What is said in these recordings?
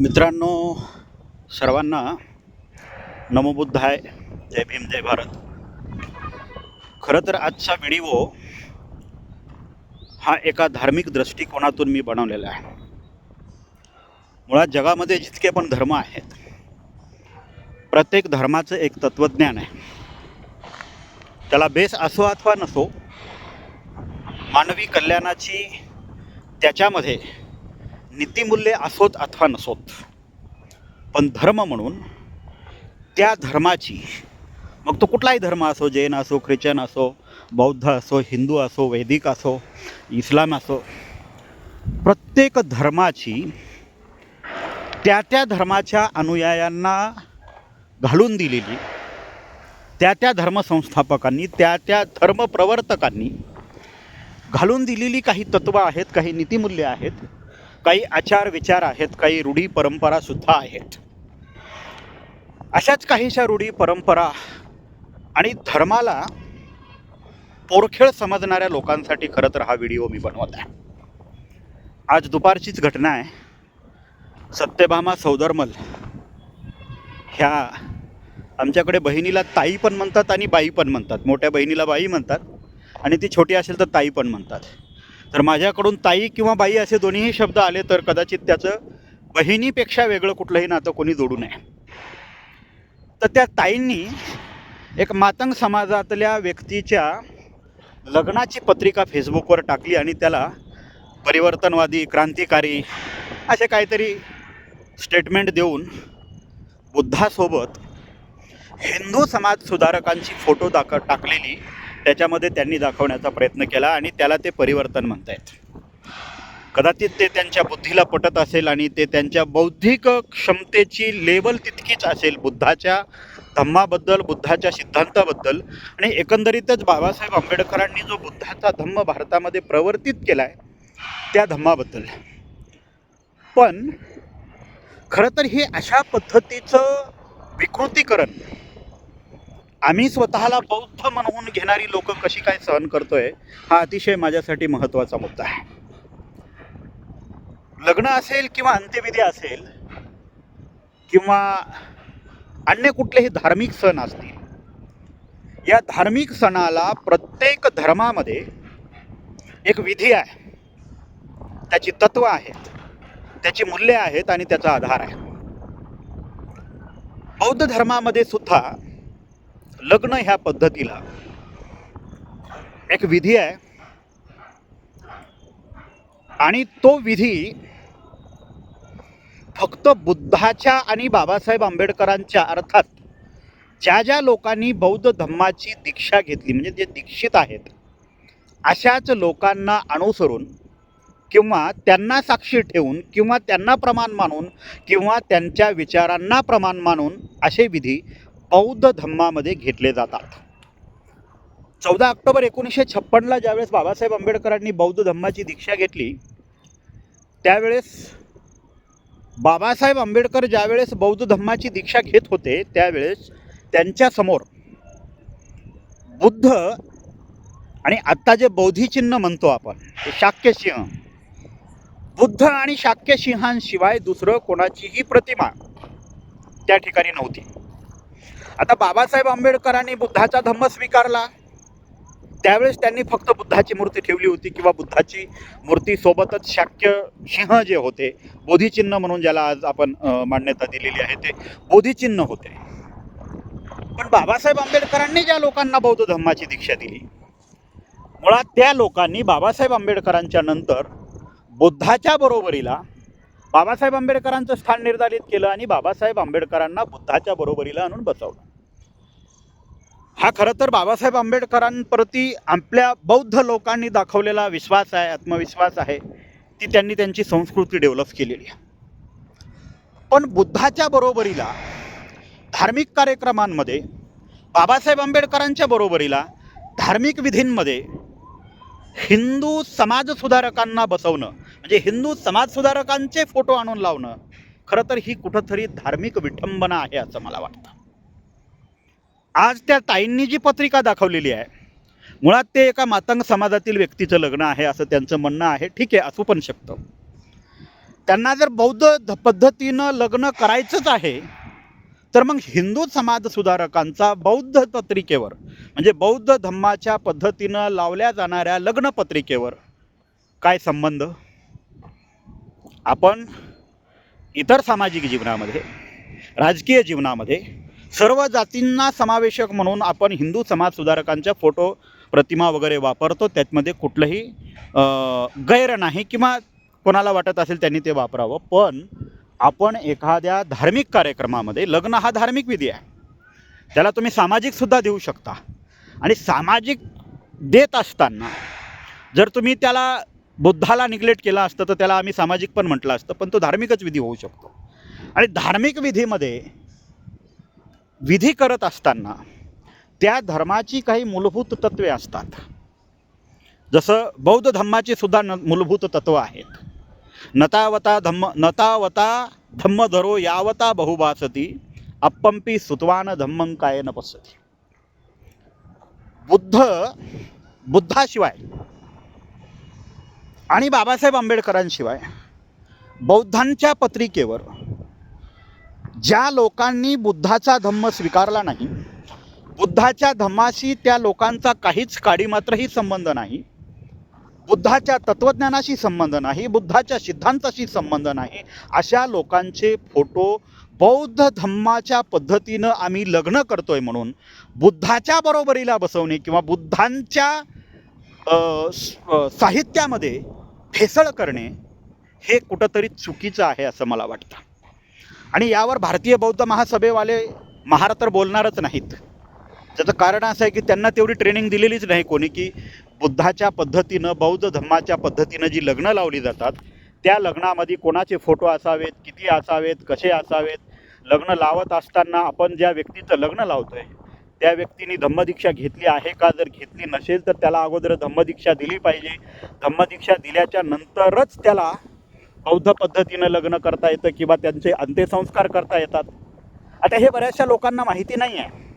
मित्रांनो, सर्वांना नमो बुद्धाय, जय भीम, जय भारत. खरं तर आजचा व्हिडिओ हा एका धार्मिक दृष्टिकोनातून मी बनवलेला आहे. मुळात जगामध्ये जितके पण धर्म आहेत, प्रत्येक धर्माचं एक तत्त्वज्ञान आहे. त्याला बेस असो अथवा नसो, मानवी कल्याणाची त्याच्यामध्ये नीतिमूल्ये असोत अथवा नसोत, पण धर्म म्हणून त्या धर्माची, मग तो कुठलाही धर्म असो, जैन असो, ख्रिश्चन असो, बौद्ध असो, हिंदू असो, वैदिक असो, इस्लाम असो, प्रत्येक धर्माची त्या त्या धर्माच्या अनुयायांना घालून दिलेली, त्या त्या धर्मसंस्थापकांनी, त्या त्या धर्मप्रवर्तकांनी घालून दिलेली काही तत्त्वं आहेत, काही नीतिमूल्ये आहेत, काही आचार विचार आहेत, काही रूढी परंपरासुद्धा आहेत. अशाच काहीशा रूढी परंपरा आणि धर्माला पोरखेळ समजणाऱ्या लोकांसाठी खरं तर हा व्हिडिओ मी बनवत आहे. आज दुपारचीच घटना आहे. सत्यभामा सौदरमल ह्या आमच्याकडे बहिणीला ताई पण म्हणतात आणि बाई पण म्हणतात. मोठ्या बहिणीला बाई म्हणतात आणि ती छोटी असेल तर ताई पण म्हणतात. तर माझ्याकडून ताई किंवा बाई असे दोन्हीही शब्द आले तर कदाचित त्याचं बहिणीपेक्षा वेगळं कुठलंही नातं कोणी जोडू नये. तर त्या ताईंनी एक मातंग समाजातल्या व्यक्तीच्या लग्नाची पत्रिका फेसबुकवर टाकली आणि त्याला परिवर्तनवादी, क्रांतिकारी असे काहीतरी स्टेटमेंट देऊन बुद्धासोबत हिंदू समाज सुधारकांची फोटो टाकलेली त्याच्यामध्ये त्यांनी दाखवण्याचा प्रयत्न केला आणि त्याला ते परिवर्तन म्हणतायत. कदाचित ते त्यांच्या बुद्धीला पटत असेल आणि ते त्यांच्या बौद्धिक क्षमतेची लेवल तितकीच असेल बुद्धाच्या धम्माबद्दल, बुद्धाच्या सिद्धांताबद्दल आणि एकंदरीतच बाबासाहेब आंबेडकरांनी जो बुद्धाचा धम्म भारतामध्ये प्रवर्तित केला आहे त्या धम्माबद्दल. पण खरं तर हे अशा पद्धतीचं विकृतीकरण आम्ही स्वतःला बौद्ध म्हणून घेणारी लोक कशी काय सहन करतोय, हा अतिशय माझ्यासाठी महत्त्वाचा मुद्दा आहे. लग्न असेल किंवा अंत्यविधी असेल किंवा अन्य कुठलेही धार्मिक सण असतील, या धार्मिक सणाला प्रत्येक धर्मामध्ये एक विधी आहे, त्याची तत्व आहेत, त्याची मूल्ये आहेत आणि त्याचा आधार आहे. बौद्ध धर्मामध्ये सुद्धा लग्न ह्या पद्धतीला एक विधी आहे आणि तो विधी फक्त बुद्धाच्या आणि बाबासाहेब आंबेडकरांच्या, अर्थात ज्या ज्या लोकांनी बौद्ध धम्माची दीक्षा घेतली, म्हणजे जे दीक्षित आहेत अशाच लोकांना अनुसरून किंवा त्यांना साक्षी ठेवून किंवा त्यांना प्रमाण मानून किंवा त्यांच्या विचारांना प्रमाण मानून असे विधी बौद्ध धम्मामध्ये घेतले जातात. 14 ऑक्टोबर 1956ला ज्यावेळेस बाबासाहेब आंबेडकरांनी बौद्ध धम्माची दीक्षा घेतली, त्यावेळेस बाबासाहेब आंबेडकर ज्यावेळेस बौद्ध धम्माची दीक्षा घेत होते त्यावेळेस त्यांच्यासमोर बुद्ध आणि आत्ता जे बोधिचिन्ह म्हणतो आपण, ते शाक्यसिंह, बुद्ध आणि शाक्यसिंहांशिवाय दुसरं कोणाचीही प्रतिमा त्या ठिकाणी नव्हती. आता बाबासाहेब आंबेडकरांनी बुद्धाचा धम्म स्वीकारला त्यावेळेस त्यांनी फक्त बुद्धाची मूर्ती ठेवली होती किंवा बुद्धाची मूर्तीसोबतच शाक्य सिंह जे होते, बोधिचिन्ह म्हणून ज्याला आज आपण मान्यता दिलेली आहे, ते बोधिचिन्ह होते. पण बाबासाहेब आंबेडकरांनी ज्या लोकांना बौद्ध धम्माची दीक्षा दिली, मुळात त्या लोकांनी बाबासाहेब आंबेडकरांच्या नंतर बुद्धाच्या बरोबरीला बाबासाहेब आंबेडकरांचं स्थान निर्धारित केलं आणि बाबासाहेब आंबेडकरांना बुद्धाच्या बरोबरीला आणून बसवलं. हा खरं तर बाबासाहेब आंबेडकरांप्रती आपल्या बौद्ध लोकांनी दाखवलेला विश्वास आहे, आत्मविश्वास आहे, ती त्यांनी त्यांची संस्कृती डेव्हलप केलेली आहे. पण बुद्धाच्या बरोबरीला धार्मिक कार्यक्रमांमध्ये, बाबासाहेब आंबेडकरांच्या बरोबरीला धार्मिक विधींमध्ये हिंदू समाजसुधारकांना बसवणं, म्हणजे हिंदू समाजसुधारकांचे फोटो आणून लावणं, खरं तर ही कुठंतरी धार्मिक विठंबना आहे असं मला वाटतं. आज त्या ताईंनी जी पत्रिका दाखवलेली आहे, मुळात ते एका मातंग समाजातील व्यक्तीचं लग्न आहे असं त्यांचं म्हणणं आहे. ठीक आहे, असू पण शकतं. त्यांना जर बौद्ध पद्धतीनं लग्न करायचंच आहे तर मग हिंदू समाज सुधारकांचा बौद्ध पत्रिकेवर म्हणजे बौद्ध धम्माच्या पद्धतीनं लावल्या जाणाऱ्या लग्न पत्रिकेवर काय संबंध? आपण इतर सामाजिक जीवनामध्ये, राजकीय जीवनामध्ये सर्व जातींना समावेशक म्हणून आपण हिंदू समाज सुधारकांच्या फोटो, प्रतिमा वगैरे वापरतो. त्यामध्ये कुठलंही गैर नाही किंवा कोणाला वाटत असेल त्यांनी ते वापरावं. पण आपण एखाद्या धार्मिक कार्यक्रमामध्ये, लग्न हा धार्मिक विधी आहे, त्याला तुम्ही सामाजिकसुद्धा देऊ शकता. आणि सामाजिक देत असताना जर तुम्ही त्याला बुद्धाला निग्लेक्ट केला असतं तर त्याला आम्ही सामाजिक पण म्हटलं असतं, पण तो धार्मिकच विधी होऊ शकतो. आणि धार्मिक विधीमध्ये विधी करत असताना त्या धर्माची काही मूलभूत तत्वे असतात. जसं बौद्ध धम्माची सुद्धा मूलभूत तत्व आहेत. नतावता धम्म धरो यावता बहुभासती अप्पंपी सुतवान धम्मं काय न पश्यती. बुद्धाशिवाय आणि बाबासाहेब आंबेडकरांशिवाय बौद्धांच्या पत्रिकेवर ज्या लोकांनी बुद्धाचा धम्म स्वीकारला नाही, बुद्धाच्या धम्माशी त्या लोकांचा काहीच काडीमात्रही संबंध नाही, बुद्धाच्या तत्त्वज्ञानाशी संबंध नाही, बुद्धाच्या सिद्धांताशी संबंध नाही, अशा लोकांचे फोटो बौद्ध धम्माच्या पद्धतीनं आम्ही लग्न करतोय म्हणून बुद्धाच्या बरोबरीला बसवणे किंवा बुद्धांच्या साहित्यामध्ये भेसळ करणे हे कुठंतरी चुकीचं आहे असं मला वाटतं. आणि यावर भारतीय बौद्ध महासभेवाले महार तर बोलणारच नाहीत. त्याचं कारण असं आहे की त्यांना तेवढी ट्रेनिंग दिलेलीच नाही कोणी की बुद्धाच्या पद्धतीनं, बौद्ध धम्माच्या पद्धतीनं जी लग्न लावली जातात त्या लग्नामध्ये कोणाचे फोटो असावेत, किती असावेत, कसे असावेत. लग्न लावत असताना आपण ज्या व्यक्तीचं लग्न लावतोय त्या व्यक्तीने धम्मदीक्षा घेतली आहे का? जर घेतली नसेल तर त्याला अगोदर धम्मदीक्षा दिली पाहिजे. धम्मदीक्षा दिल्याच्या नंतरच त्याला बौद्ध पद्धतीनं लग्न करता येतं किंवा त्यांचे अंत्यसंस्कार करता येतात. आता हे बऱ्याचशा लोकांना माहिती नाही आहे.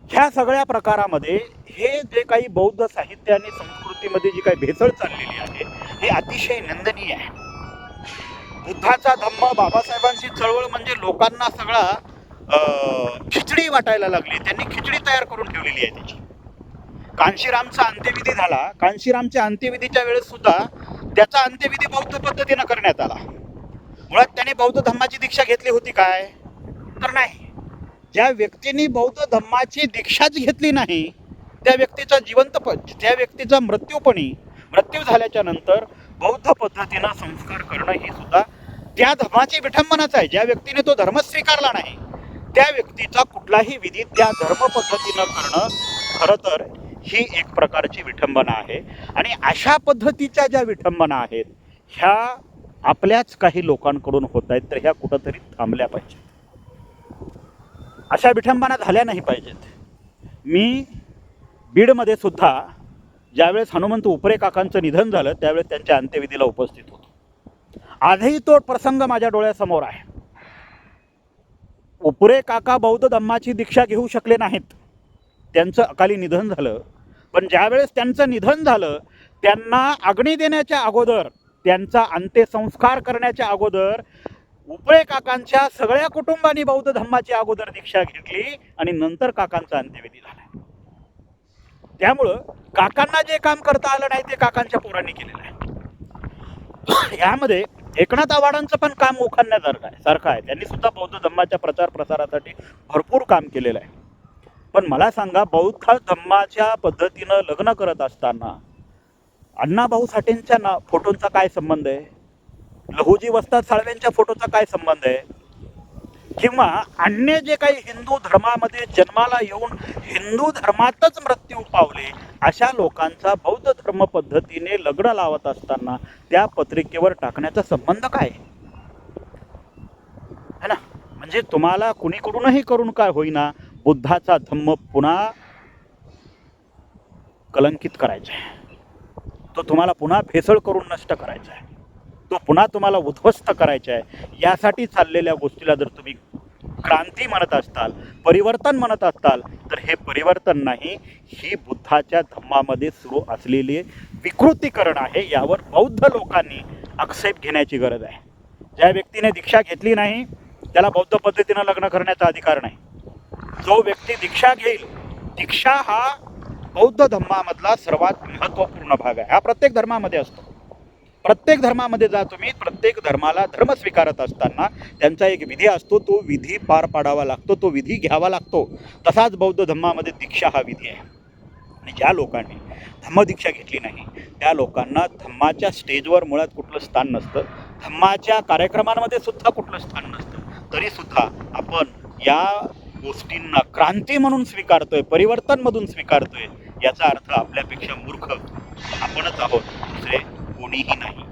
ह्या सगळ्या प्रकारामध्ये हे जे काही बौद्ध साहित्य आणि संस्कृतीमध्ये जी काही भेसळ चाललेली आहे हे अतिशय निंदनीय आहे. बुद्धाचा धम्म, बाबासाहेबांची चळवळ म्हणजे लोकांना सगळा खिचडी वाटायला लागली. त्यांनी खिचडी तयार करून ठेवलेली आहे त्याची. कांशीरामचा अंत्यविधी झाला. कांशीरामच्या अंत्यविधीच्या वेळेस सुद्धा त्याचा अंत्यविधी बौद्ध पद्धतीनं करण्यात आला. मुळात त्याने बौद्ध धम्माची दीक्षा घेतली होती काय? तर नाही. ज्या व्यक्तीने बौद्ध धम्माची दीक्षाच घेतली नाही त्या व्यक्तीचा मृत्यू झाल्याच्या नंतर बौद्ध पद्धतीनं संस्कार करणं ही सुद्धा त्या धर्माची विठंबनाच आहे. ज्या व्यक्तीने तो धर्म स्वीकारला नाही त्या व्यक्तीचा कुठलाही विधी त्या धर्म पद्धतीनं करणं खरं तर ही एक प्रकारची विठंबना आहे. आणि अशा पद्धतीच्या ज्या विठंबना आहेत ह्या आपल्याच काही लोकांकडून होत आहेत, तर ह्या कुठंतरी थांबल्या पाहिजेत. अशा विठंबना झाल्या नाही पाहिजेत. मी बीडमध्ये सुद्धा ज्यावेळेस हनुमंत उपरे काकांचं निधन झालं त्यावेळेस त्यांच्या अंत्यविधीला उपस्थित होतो. आजही तो प्रसंग माझ्या डोळ्यासमोर आहे. उपरे काका बौद्ध धम्माची दीक्षा घेऊ शकले नाहीत, त्यांचं अकाली निधन झालं. पण ज्यावेळेस त्यांचं निधन झालं त्यांना अग्नी देण्याच्या अगोदर, त्यांचा अंत्यसंस्कार करण्याच्या अगोदर उपळे काकांच्या सगळ्या कुटुंबांनी बौद्ध धम्माची अगोदर दीक्षा घेतली आणि नंतर काकांचा अंत्यविधी झाला. त्यामुळं काकांना जे काम करता आलं नाही ते काकांच्या पोरांनी केलेलं आहे. यामध्ये एकनाथ आवाडांचं पण काम सारखं आहे. त्यांनी सुद्धा बौद्ध धम्माच्या प्रचार प्रसारासाठी भरपूर काम केलेलं आहे. पण मला सांगा, बौद्ध धम्माच्या पद्धतीनं लग्न करत असताना अण्णाभाऊ साठेंच्या फोटोंचा काय संबंध आहे? लहुजी वस्ताद साळवेंच्या फोटोचा काय संबंध आहे? किंवा अन्य जे काही हिंदू धर्मामध्ये जन्माला येऊन हिंदू धर्मातच मृत्यू पावले अशा लोकांचा बौद्ध धर्म पद्धतीने लग्न लावत असताना त्या पत्रिकेवर टाकण्याचा संबंध काय है ना? म्हणजे तुम्हाला कुणीकडूनही करून काय होईना बुद्धाचा धम्म पुन्हा कलंकित करायचा आहे. तो तुम्हाला पुन्हा भेसळ करून नष्ट करायचा आहे. तो पुन्हा तुम्हाला उद्ध्वस्त करायचा आहे. यासाठी चाललेल्या गोष्टीला जर तुम्ही क्रांती म्हणत असताल, परिवर्तन म्हणत असताल, तर हे परिवर्तन नाही, ही बुद्धाच्या धम्मामध्ये सुरू असलेली विकृतीकरण आहे. यावर बौद्ध लोकांनी एक्सेप्ट घेण्याची गरज आहे. ज्या व्यक्तीने दीक्षा घेतली नाही त्याला बौद्ध पद्धतीनं लग्न करण्याचा अधिकार नाही. जो व्यक्ती दीक्षा घेईल, दीक्षा हा बौद्ध धर्मामधला सर्वात महत्त्वपूर्ण भाग आहे. हा प्रत्येक धर्मामध्ये असतो. प्रत्येक धर्मामध्ये जा तुम्ही, प्रत्येक धर्माला धर्म स्वीकारत असताना त्यांचा एक विधी असतो, तो विधी पार पाडावा लागतो, तो विधी घ्यावा लागतो. तसाच बौद्ध धर्मामध्ये दीक्षा हा विधी आहे. आणि ज्या लोकांनी धम्मदीक्षा घेतली नाही त्या लोकांना धम्माच्या स्टेजवर मुळात कुठलं स्थान नसतं, धम्माच्या कार्यक्रमांमध्ये सुद्धा कुठलं स्थान नसतं. तरीसुद्धा आपण या गोष्टींना क्रांती म्हणून स्वीकारतोय, परिवर्तन मधून स्वीकारतोय. याचा अर्थ आपल्यापेक्षा मूर्ख आपणच आहोत, दुसरे कोणीही नाही.